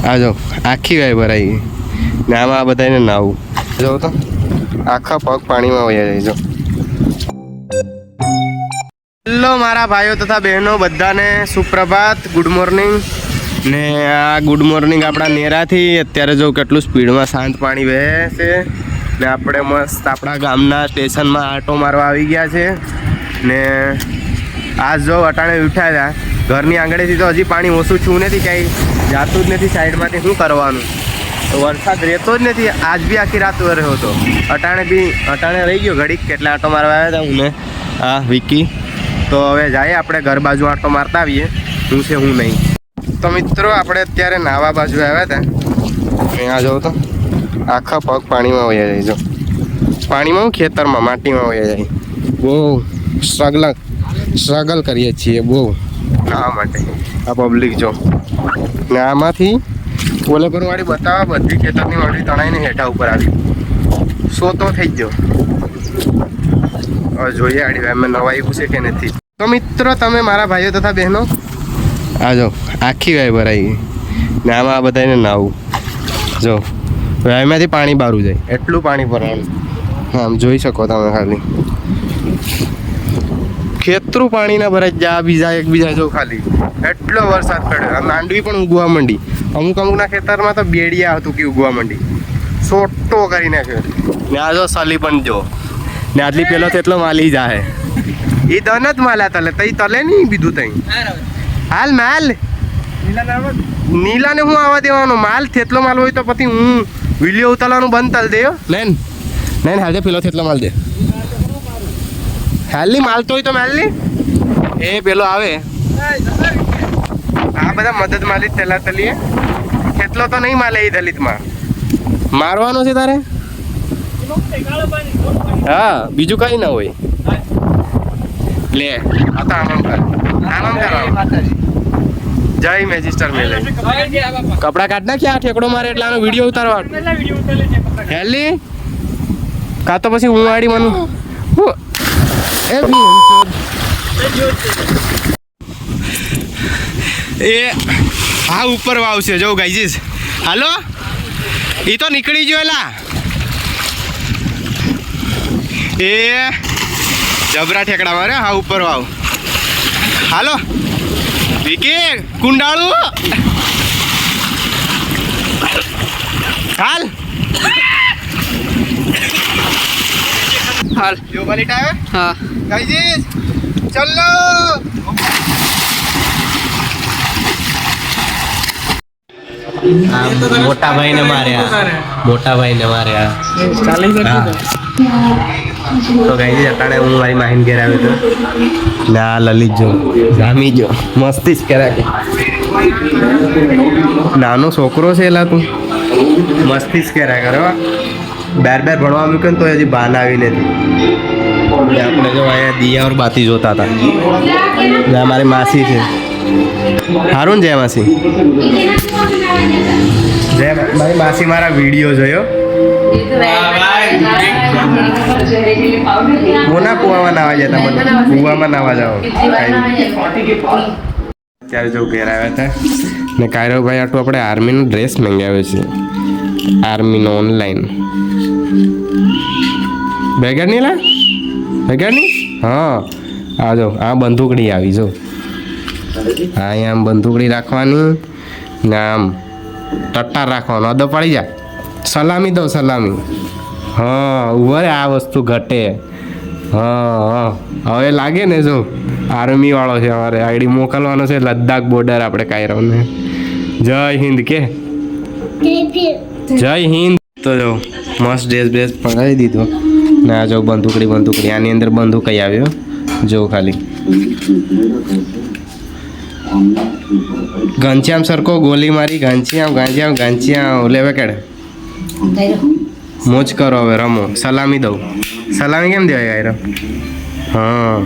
આ જો આખી ગાય ભરાઈ ગઈ ને આમાં આ બધાને નાવું જો તો આખા પગ પાણીમાં વહી જાય જો. હેલો મારા ભાઈઓ તથા બહેનો બધાને સુપ્રભાત, ગુડ મોર્નિંગ. ને આ ગુડ મોર્નિંગ આપણા નેરાથી અત્યારે જો કેટલું સ્પીડમાં શાંત પાણી વહે છે ને આપણે મસ્ત આપણા ગામના સ્ટેશનમાં આટો મારવા આવી ગયા છે. ને આજ જો અટાણે ઉઠ્યા હતા ઘરની આંગળેથી તો હજી પાણી ઓછું છું નથી, કાંઈ જાતું જ નથી સાઈડમાંથી. શું કરવાનું, વરસાદ રહેતો જ નથી. આજ બી આખી રાત રહ્યો હતો. અટાણે રહી ગયો ઘડીક કેટલા આટો મારવા આવ્યા હતા હું ને આ વિકી. તો હવે જાય આપણે ઘર બાજુ આટો મારતા આવીએ હું છે હું નહીં. તો મિત્રો આપણે અત્યારે નાવા બાજુ આવ્યા હતા. અહીંયા જાઉં તો આખા પગ પાણીમાં વહી જાય જો. પાણીમાં હું ખેતરમાં માટીમાં વહી જાય. બહુ સ્ટ્રગલ કરીએ છીએ બહુ નાવા માટે. આ પબ્લિક જો ને આમાંથી ઓલે પરવાળી બતાવવા બધી ખેતરની વાળી તણાઈને હેઠા ઉપર આવી સોતો થઈ ગયો. હવે જોઈએ આડી અમે નવાઈ પૂછે કે નથી. તો મિત્રો તમે મારા ભાઈઓ તથા બહેનો આ જો આખી ગાય ભરાઈ ગઈ ને આમાં આ બધાને નાવું જો. ગાયમાંથી પાણી બહારું જાય એટલું પાણી ભરવાનું. આમ જોઈ શકો તમે ખાલી ખેતરું પાણી ના ભરાઈ જાય. બીજા એકબીજા જો ખાલી એટલો વરસાદ પડ્યો. માંડવી પણ ઉગવા માંડી. અમુકના ખેતરમાં તો બેડિયા હતું કે ઉગવા માંડી. સોટો કરી નાખ્યો. ને આ જો સલી પણ જો ને આટલી પેલો તેટલો માલી જાય. એ દન જ માલ્યા તલે તઈ તલે નહીં બીધું તઈ હાલ માલ નીલાને હું આવવા દેવાનો. માલ થેતલો માલ હોય તો પછી હું વિડીયો ઉતારવાનું બંધ કરી દેયો. નહીં નહીં હાલ પેલો થેતલો માલ દે. હાલની માલ તો હોય તો માલની એ પેલો આવે. આ બધા મદદ માલી તેલા તલીએ. થેતલો તો નહીં માલે એ દલિતમાં મારવાનો છે તારે. હા બીજું કઈ ના હોય. લે આ તો આમ કર જય મેજિસ્ટર મેલે. કપડા કાઢ ના ક્યાં ઠેકડો મારે એટલે આનો વિડીયો ઉતારવા હેલી કા તો પછી હું આડી માનું એ હા ઉપર વાવ છે જો ગાઈજીસ. હાલો એ તો નીકળી ગયો એલા. એ જબરા ઠેકડા મારે હા ઉપર વાવ. હાલો વિકી કુંડાળું હાલ હાલ જો બાલીટ આવે. હા ગાઈજીસ ચલો. મોટા ભાઈ ને માર્યા. તો ગાઈજીસ અટાણે હું મારી માહીન ઘેર આવ્યો હતો ને આ લલિત જો જામી જો મસ્તી જ કર્યા. નાનો છોકરો છે એલા તું મસ્તી જ કર્યા કરવા. બાર ભણવા મૂક્યો ને તો હજી બહાર આવી નથી. આપણે જો અહીંયા દિયા ઓર બાતી જોતા હતા. મારી માસી છે. સારું ને જય માસી. જય મારી માસી મારા વિડીયો જોયો. કોના કુવામાં નાવા જતા મને કુવામાં નાવા જાઓ. અત્યારે જો ઘેર આવ્યા હતા ને કાયરોભાઈ આટલું આપણે આર્મીનો ડ્રેસ મંગાવ્યો છે. આર્મીનો ઓનલાઈન બેગારની લા બેગારની. હા આ જો આ બંદૂકડી આવી જો. હા અહીંયા આમ બંદૂકડી રાખવાની ને આમ ટટ્ટાર રાખવાનો. અદો પડી જા સલામી દો સલામી. હા ઉભરે આ વસ્તુ ઘટે. હા હવે લાગે ને જો આર્મી વાળો છે. અમારે આઈડી મોકલવાનો છે લદ્દાખ બોર્ડર આપણે કાયરોને. જય હિન્દ કે જય હિન્દ. તો જો મસ્ત ડ્રેસ પડાવી દીધો ને આ જો બંદૂકડી આની અંદર બંદૂક કઈ આવ્યો જો ખાલી. ઘનશ્યામ સરકો ગોલી મારી ઘનશ્યામ લેવે કેડે મોજ કરો હવે રમો. સલામી દઉં. સલામી કેમ દેવાય યાર. હા